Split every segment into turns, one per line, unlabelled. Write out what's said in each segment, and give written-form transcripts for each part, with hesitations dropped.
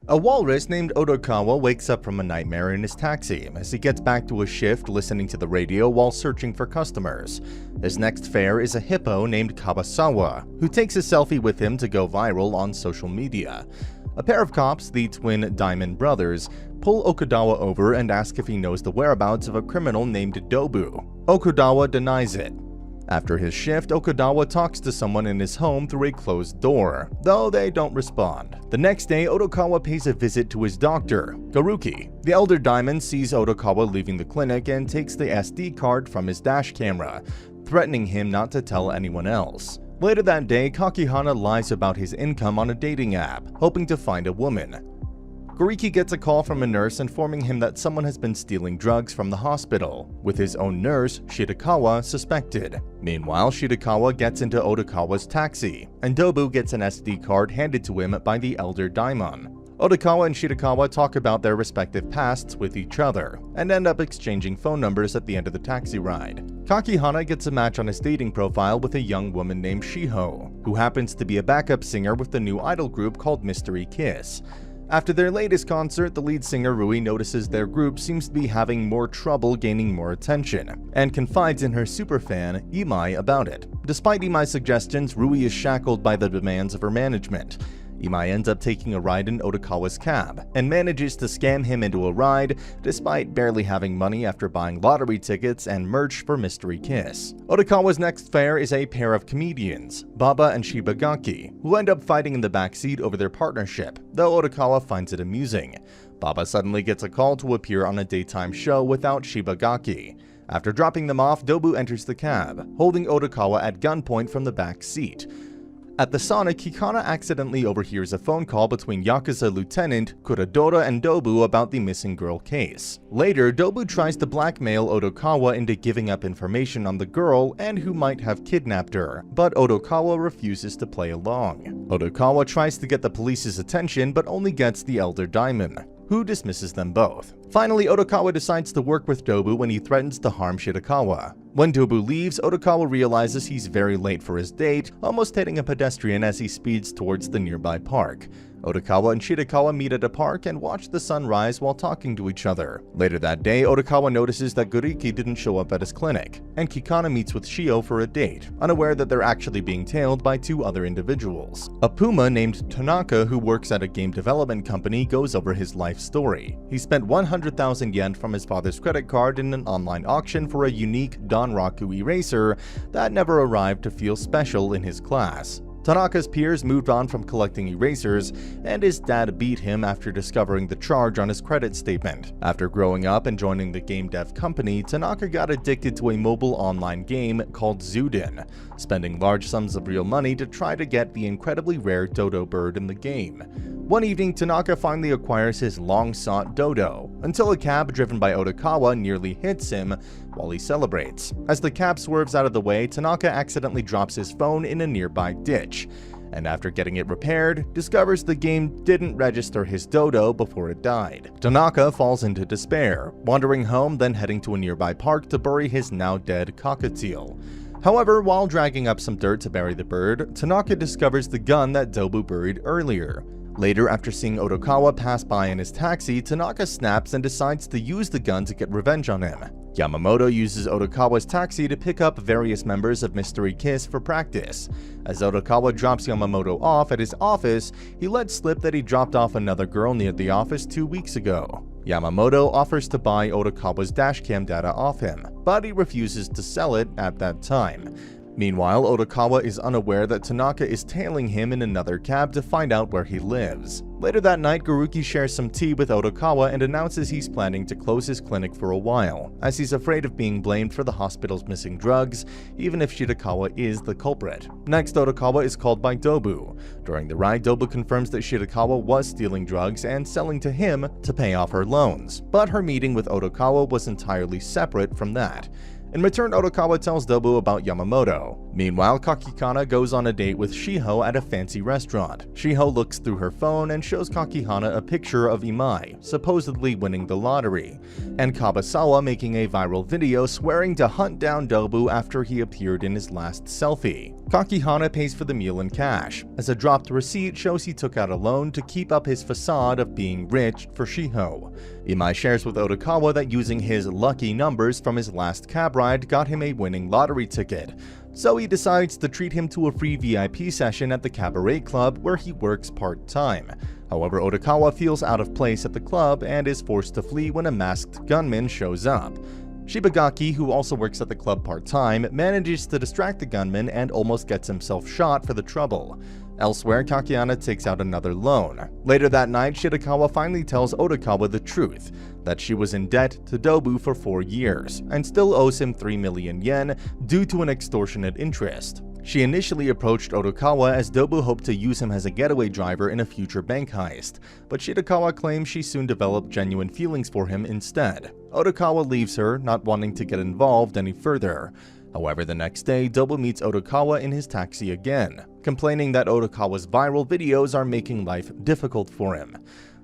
A walrus named Odokawa wakes up from a nightmare in his taxi as he gets back to his shift listening to the radio while searching for customers. His next fare is a hippo named Kabasawa, who takes a selfie with him to go viral on social media. A pair of cops, the twin Diamond brothers, pull Okudawa over and ask if he knows the whereabouts of a criminal named Dobu. Okudawa denies it. After his shift, Okudawa talks to someone in his home through a closed door, though they don't respond. The next day, Odokawa pays a visit to his doctor, Garuki. The elder Diamond sees Odokawa leaving the clinic and takes the SD card from his dash camera, threatening him not to tell anyone else. Later that day, Kakihana lies about his income on a dating app, hoping to find a woman. Goriki gets a call from a nurse informing him that someone has been stealing drugs from the hospital, with his own nurse, Shitakawa, suspected. Meanwhile, Shitakawa gets into Odokawa's taxi, and Dobu gets an SD card handed to him by the elder Daimon. Odokawa and Shitakawa talk about their respective pasts with each other, and end up exchanging phone numbers at the end of the taxi ride. Kakihana gets a match on his dating profile with a young woman named Shiho, who happens to be a backup singer with the new idol group called Mystery Kiss. After their latest concert, the lead singer Rui notices their group seems to be having more trouble gaining more attention, and confides in her superfan, Imai, about it. Despite Imai's suggestions, Rui is shackled by the demands of her management. Imai ends up taking a ride in Odokawa's cab, and manages to scam him into a ride despite barely having money after buying lottery tickets and merch for Mystery Kiss. Odokawa's next fare is a pair of comedians, Baba and Shibagaki, who end up fighting in the backseat over their partnership, though Odokawa finds it amusing. Baba suddenly gets a call to appear on a daytime show without Shibagaki. After dropping them off, Dobu enters the cab, holding Odokawa at gunpoint from the back seat. At the Sonic, Hikana accidentally overhears a phone call between Yakuza Lieutenant Kuradora and Dobu about the missing girl case. Later, Dobu tries to blackmail Odokawa into giving up information on the girl and who might have kidnapped her, but Odokawa refuses to play along. Odokawa tries to get the police's attention but only gets the elder Daimon, who dismisses them both. Finally, Odokawa decides to work with Dobu when he threatens to harm Shitakawa. When Dobu leaves, Odokawa realizes he's very late for his date, almost hitting a pedestrian as he speeds towards the nearby park. Odokawa and Shitakawa meet at a park and watch the sun rise while talking to each other. Later that day, Odokawa notices that Goriki didn't show up at his clinic, and Kikana meets with Shio for a date, unaware that they're actually being tailed by two other individuals. A puma named Tanaka who works at a game development company goes over his life story. He spent 100,000 yen from his father's credit card in an online auction for a unique Donraku eraser that never arrived to feel special in his class. Tanaka's peers moved on from collecting erasers, and his dad beat him after discovering the charge on his credit statement. After growing up and joining the game dev company, Tanaka got addicted to a mobile online game called Zuden, spending large sums of real money to try to get the incredibly rare dodo bird in the game. One evening, Tanaka finally acquires his long-sought dodo, until a cab driven by Odokawa nearly hits him while he celebrates. As the cab swerves out of the way, Tanaka accidentally drops his phone in a nearby ditch, and after getting it repaired, discovers the game didn't register his dodo before it died. Tanaka falls into despair, wandering home, then heading to a nearby park to bury his now dead cockatiel. However, while dragging up some dirt to bury the bird, Tanaka discovers the gun that Dobu buried earlier. Later, after seeing Odokawa pass by in his taxi, Tanaka snaps and decides to use the gun to get revenge on him. Yamamoto uses Odokawa's taxi to pick up various members of Mystery Kiss for practice. As Odokawa drops Yamamoto off at his office, he lets slip that he dropped off another girl near the office 2 weeks ago. Yamamoto offers to buy Odokawa's dashcam data off him, but he refuses to sell it at that time. Meanwhile, Odokawa is unaware that Tanaka is tailing him in another cab to find out where he lives. Later that night, Garuki shares some tea with Odokawa and announces he's planning to close his clinic for a while, as he's afraid of being blamed for the hospital's missing drugs, even if Shitakawa is the culprit. Next, Odokawa is called by Dobu. During the ride, Dobu confirms that Shitakawa was stealing drugs and selling to him to pay off her loans, but her meeting with Odokawa was entirely separate from that. In return, Odokawa tells Dobu about Yamamoto. Meanwhile, Kakihana goes on a date with Shiho at a fancy restaurant. Shiho looks through her phone and shows Kakihana a picture of Imai, supposedly winning the lottery, and Kabasawa making a viral video swearing to hunt down Dobu after he appeared in his last selfie. Kakihana pays for the meal in cash, as a dropped receipt shows he took out a loan to keep up his facade of being rich for Shiho. Imai shares with Odokawa that using his lucky numbers from his last cab ride got him a winning lottery ticket, so he decides to treat him to a free VIP session at the cabaret club where he works part-time. However, Odokawa feels out of place at the club and is forced to flee when a masked gunman shows up. Shibagaki, who also works at the club part-time, manages to distract the gunman and almost gets himself shot for the trouble. Elsewhere, Kakihana takes out another loan. Later that night, Shirakawa finally tells Odokawa the truth, that she was in debt to Dobu for 4 years, and still owes him 3 million yen due to an extortionate interest. She initially approached Odokawa as Dobu hoped to use him as a getaway driver in a future bank heist, but Shirakawa claims she soon developed genuine feelings for him instead. Odokawa leaves her, not wanting to get involved any further. However, the next day, Dobu meets Odokawa in his taxi again, complaining that Odokawa's viral videos are making life difficult for him.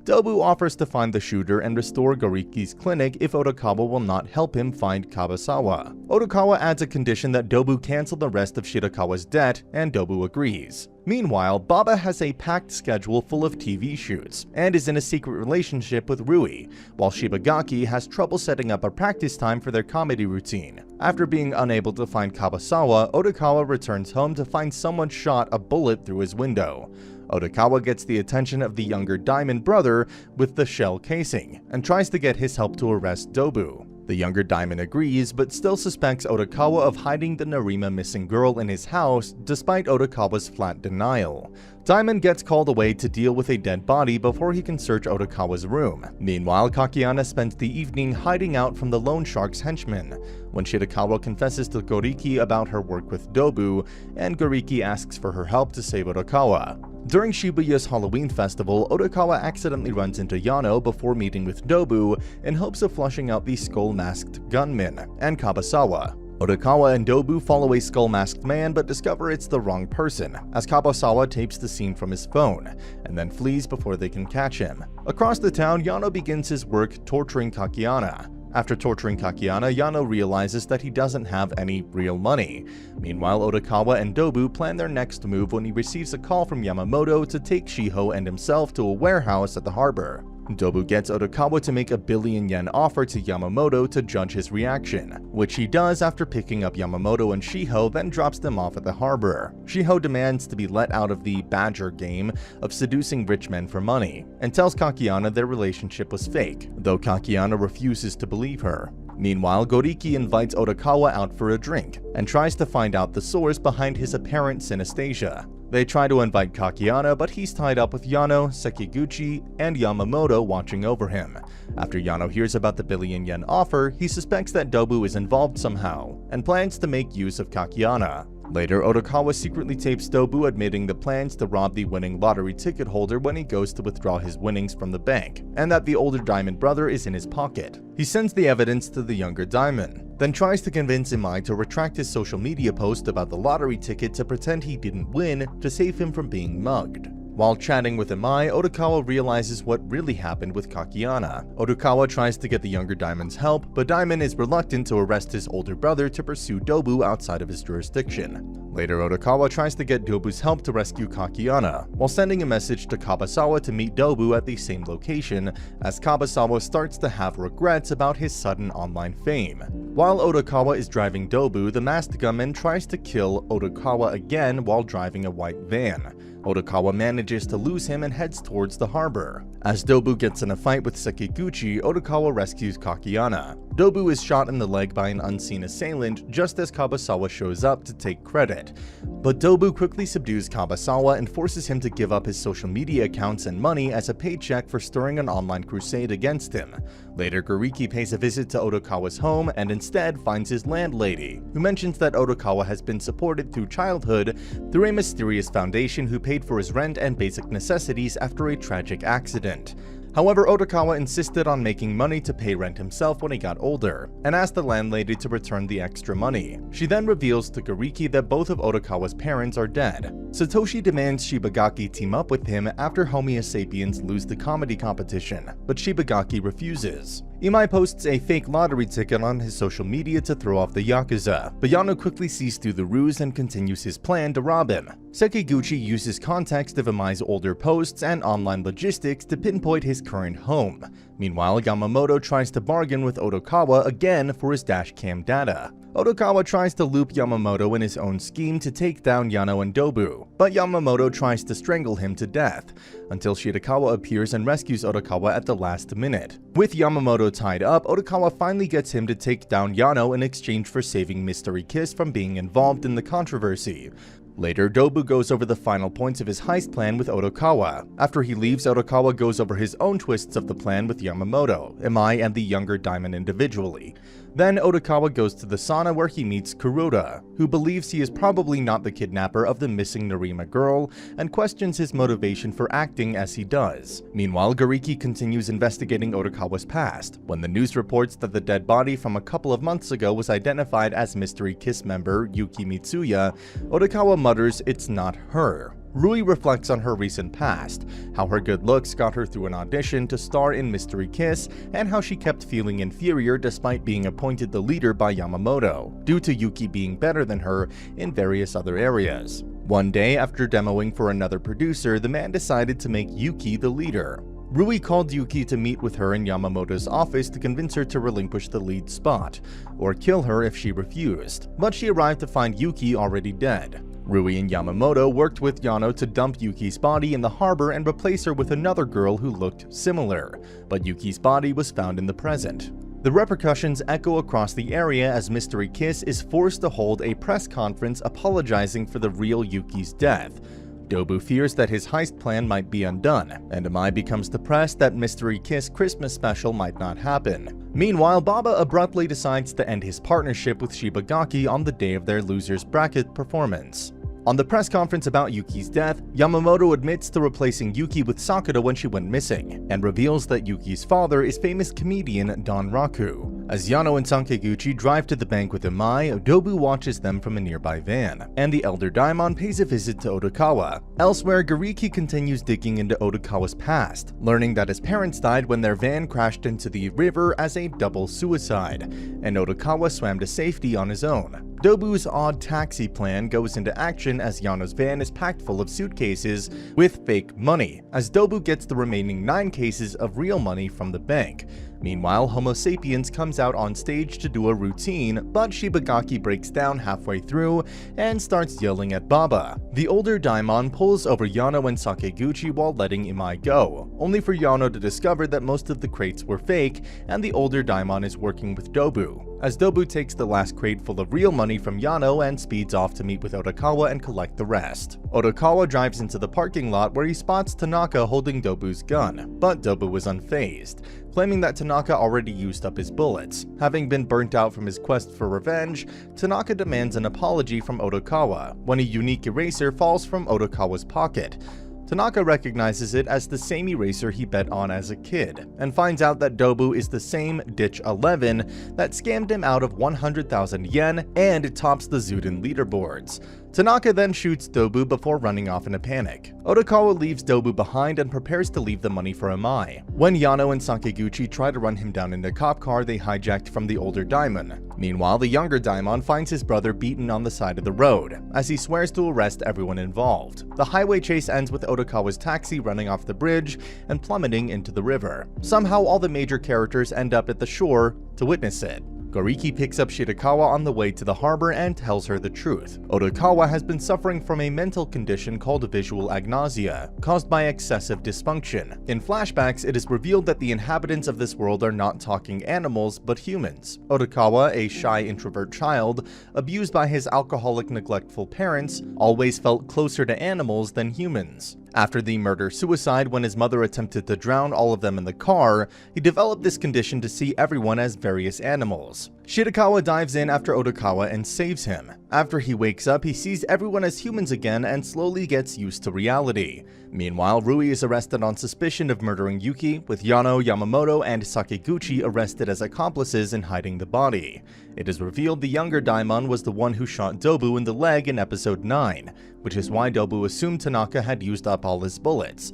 Dobu offers to find the shooter and restore Goriki's clinic if Odokawa will not help him find Kabasawa. Odokawa adds a condition that Dobu cancel the rest of Shirakawa's debt, and Dobu agrees. Meanwhile, Baba has a packed schedule full of TV shoots, and is in a secret relationship with Rui, while Shibagaki has trouble setting up a practice time for their comedy routine. After being unable to find Kabasawa, Odokawa returns home to find someone shot a bullet through his window. Odokawa gets the attention of the younger Diamond brother with the shell casing, and tries to get his help to arrest Dobu. The younger Diamond agrees, but still suspects Odokawa of hiding the Narima missing girl in his house, despite Odokawa's flat denial. Diamond gets called away to deal with a dead body before he can search Odokawa's room. Meanwhile, Kakihana spends the evening hiding out from the loan shark's henchmen. When Shirakawa confesses to Goriki about her work with Dobu, and Goriki asks for her help to save Odokawa. During Shibuya's Halloween festival, Odokawa accidentally runs into Yano before meeting with Dobu in hopes of flushing out the skull-masked gunman and Kabasawa. Odokawa and Dobu follow a skull-masked man but discover it's the wrong person, as Kabasawa tapes the scene from his phone, and then flees before they can catch him. Across the town, Yano begins his work torturing Kakihana. After torturing Kakihana, Yano realizes that he doesn't have any real money. Meanwhile, Odokawa and Dobu plan their next move when he receives a call from Yamamoto to take Shiho and himself to a warehouse at the harbor. Dobu gets Odokawa to make a 1 billion yen offer to Yamamoto to judge his reaction, which he does after picking up Yamamoto and Shiho, then drops them off at the harbor. Shiho demands to be let out of the badger game of seducing rich men for money, and tells Kakihana their relationship was fake, though Kakihana refuses to believe her. Meanwhile, Goriki invites Odokawa out for a drink, and tries to find out the source behind his apparent synesthesia. They try to invite Kakihana, but he's tied up with Yano, Sekiguchi, and Yamamoto watching over him. After Yano hears about the 1 billion yen offer, he suspects that Dobu is involved somehow, and plans to make use of Kakihana. Later, Odokawa secretly tapes Dobu admitting the plans to rob the winning lottery ticket holder when he goes to withdraw his winnings from the bank, and that the older Diamond brother is in his pocket. He sends the evidence to the younger Diamond, then tries to convince Imai to retract his social media post about the lottery ticket to pretend he didn't win to save him from being mugged. While chatting with Imai, Odokawa realizes what really happened with Kakihana. Odokawa tries to get the younger Diamond's help, but Diamond is reluctant to arrest his older brother to pursue Dobu outside of his jurisdiction. Later, Odokawa tries to get Dobu's help to rescue Kakihana, while sending a message to Kabasawa to meet Dobu at the same location, as Kabasawa starts to have regrets about his sudden online fame. While Odokawa is driving Dobu, the masked gunman tries to kill Odokawa again while driving a white van. Odokawa manages to lose him and heads towards the harbor. As Dobu gets in a fight with Sekiguchi, Odokawa rescues Kakihana. Dobu is shot in the leg by an unseen assailant just as Kabasawa shows up to take credit. But Dobu quickly subdues Kabasawa and forces him to give up his social media accounts and money as a paycheck for stirring an online crusade against him. Later, Goriki pays a visit to Odokawa's home and instead finds his landlady, who mentions that Odokawa has been supported through childhood through a mysterious foundation who paid for his rent and basic necessities after a tragic accident. However, Odokawa insisted on making money to pay rent himself when he got older, and asked the landlady to return the extra money. She then reveals to Goriki that both of Odokawa's parents are dead. Satoshi demands Shibagaki team up with him after Homo sapiens lose the comedy competition, but Shibagaki refuses. Imai posts a fake lottery ticket on his social media to throw off the yakuza, but Yano quickly sees through the ruse and continues his plan to rob him. Sekiguchi uses context of Imai's older posts and online logistics to pinpoint his current home. Meanwhile, Yamamoto tries to bargain with Odokawa again for his dashcam data. Odokawa tries to loop Yamamoto in his own scheme to take down Yano and Dobu, but Yamamoto tries to strangle him to death, until Shirakawa appears and rescues Odokawa at the last minute. With Yamamoto tied up, Odokawa finally gets him to take down Yano in exchange for saving Mystery Kiss from being involved in the controversy. Later, Dobu goes over the final points of his heist plan with Odokawa. After he leaves, Odokawa goes over his own twists of the plan with Yamamoto, Imai, and the younger Diamond individually. Then Odokawa goes to the sauna where he meets Kuroda, who believes he is probably not the kidnapper of the missing Narima girl, and questions his motivation for acting as he does. Meanwhile, Gariki continues investigating Odokawa's past. When the news reports that the dead body from a couple of months ago was identified as Mystery Kiss member Yuki Mitsuya, Odokawa mutters it's not her. Rui reflects on her recent past, how her good looks got her through an audition to star in Mystery Kiss, and how she kept feeling inferior despite being appointed the leader by Yamamoto, due to Yuki being better than her in various other areas. One day, after demoing for another producer, the man decided to make Yuki the leader. Rui called Yuki to meet with her in Yamamoto's office to convince her to relinquish the lead spot, or kill her if she refused, but she arrived to find Yuki already dead. Rui and Yamamoto worked with Yano to dump Yuki's body in the harbor and replace her with another girl who looked similar, but Yuki's body was found in the present. The repercussions echo across the area as Mystery Kiss is forced to hold a press conference apologizing for the real Yuki's death. Dobu fears that his heist plan might be undone, and Imai becomes depressed that Mystery Kiss Christmas special might not happen. Meanwhile, Baba abruptly decides to end his partnership with Shibagaki on the day of their losers bracket performance. On the press conference about Yuki's death, Yamamoto admits to replacing Yuki with Sakura when she went missing, and reveals that Yuki's father is famous comedian Don Raku. As Yano and Sakiguchi drive to the bank with Imai, Dobu watches them from a nearby van, and the elder Daimon pays a visit to Odokawa. Elsewhere, Gariki continues digging into Odokawa's past, learning that his parents died when their van crashed into the river as a double suicide, and Odokawa swam to safety on his own. Dobu's odd taxi plan goes into action as Yano's van is packed full of suitcases with fake money, as Dobu gets the remaining 9 cases of real money from the bank. Meanwhile, Homo sapiens comes out on stage to do a routine, but Shibagaki breaks down halfway through and starts yelling at Baba. The older Daimon pulls over Yano and Sakiguchi while letting Imai go, only for Yano to discover that most of the crates were fake and the older Daimon is working with Dobu. As Dobu takes the last crate full of real money from Yano and speeds off to meet with Odokawa and collect the rest. Odokawa drives into the parking lot where he spots Tanaka holding Dobu's gun, but Dobu was unfazed, claiming that Tanaka already used up his bullets. Having been burnt out from his quest for revenge, Tanaka demands an apology from Odokawa when a unique eraser falls from Odokawa's pocket. Tanaka recognizes it as the same eraser he bet on as a kid, and finds out that Dobu is the same Ditch 11 that scammed him out of 100,000 yen and tops the Zuden leaderboards. Tanaka then shoots Dobu before running off in a panic. Odokawa leaves Dobu behind and prepares to leave the money for Imai. When Yano and Sakiguchi try to run him down in the cop car they hijacked from the older Daimon. Meanwhile, the younger Daimon finds his brother beaten on the side of the road, as he swears to arrest everyone involved. The highway chase ends with Odokawa's taxi running off the bridge and plummeting into the river. Somehow all the major characters end up at the shore to witness it. Gariki picks up Shirakawa on the way to the harbor and tells her the truth. Odokawa has been suffering from a mental condition called visual agnosia, caused by excessive dysfunction. In flashbacks, it is revealed that the inhabitants of this world are not talking animals, but humans. Odokawa, a shy introvert child, abused by his alcoholic, neglectful parents, always felt closer to animals than humans. After the murder-suicide when his mother attempted to drown all of them in the car, he developed this condition to see everyone as various animals. Shirakawa dives in after Odokawa and saves him. After he wakes up, he sees everyone as humans again and slowly gets used to reality. Meanwhile, Rui is arrested on suspicion of murdering Yuki, with Yano, Yamamoto, and Sakiguchi arrested as accomplices in hiding the body. It is revealed the younger Daimon was the one who shot Dobu in the leg in episode 9, which is why Dobu assumed Tanaka had used up all his bullets.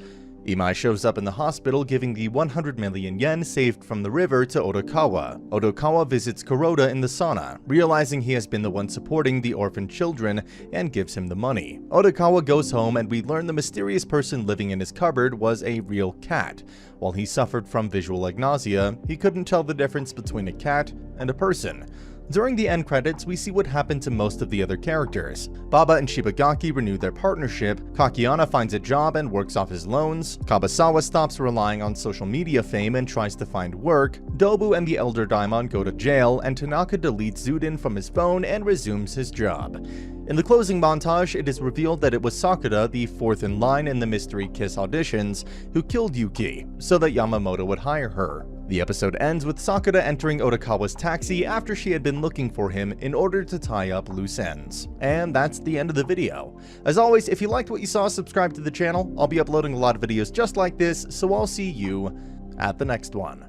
Imai shows up in the hospital giving the 100 million yen saved from the river to Odokawa. Odokawa visits Kuroda in the sauna, realizing he has been the one supporting the orphan children, and gives him the money. Odokawa goes home and we learn the mysterious person living in his cupboard was a real cat. While he suffered from visual agnosia, he couldn't tell the difference between a cat and a person. During the end credits, we see what happened to most of the other characters. Baba and Shibagaki renew their partnership, Kakiyana finds a job and works off his loans, Kabasawa stops relying on social media fame and tries to find work, Dobu and the Elder Daimon go to jail, and Tanaka deletes Zuden from his phone and resumes his job. In the closing montage, it is revealed that it was Sakura, the fourth in line in the mystery Kiss auditions, who killed Yuki, so that Yamamoto would hire her. The episode ends with Sakura entering Odokawa's taxi after she had been looking for him in order to tie up loose ends. And that's the end of the video. As always, if you liked what you saw, subscribe to the channel. I'll be uploading a lot of videos just like this, so I'll see you at the next one.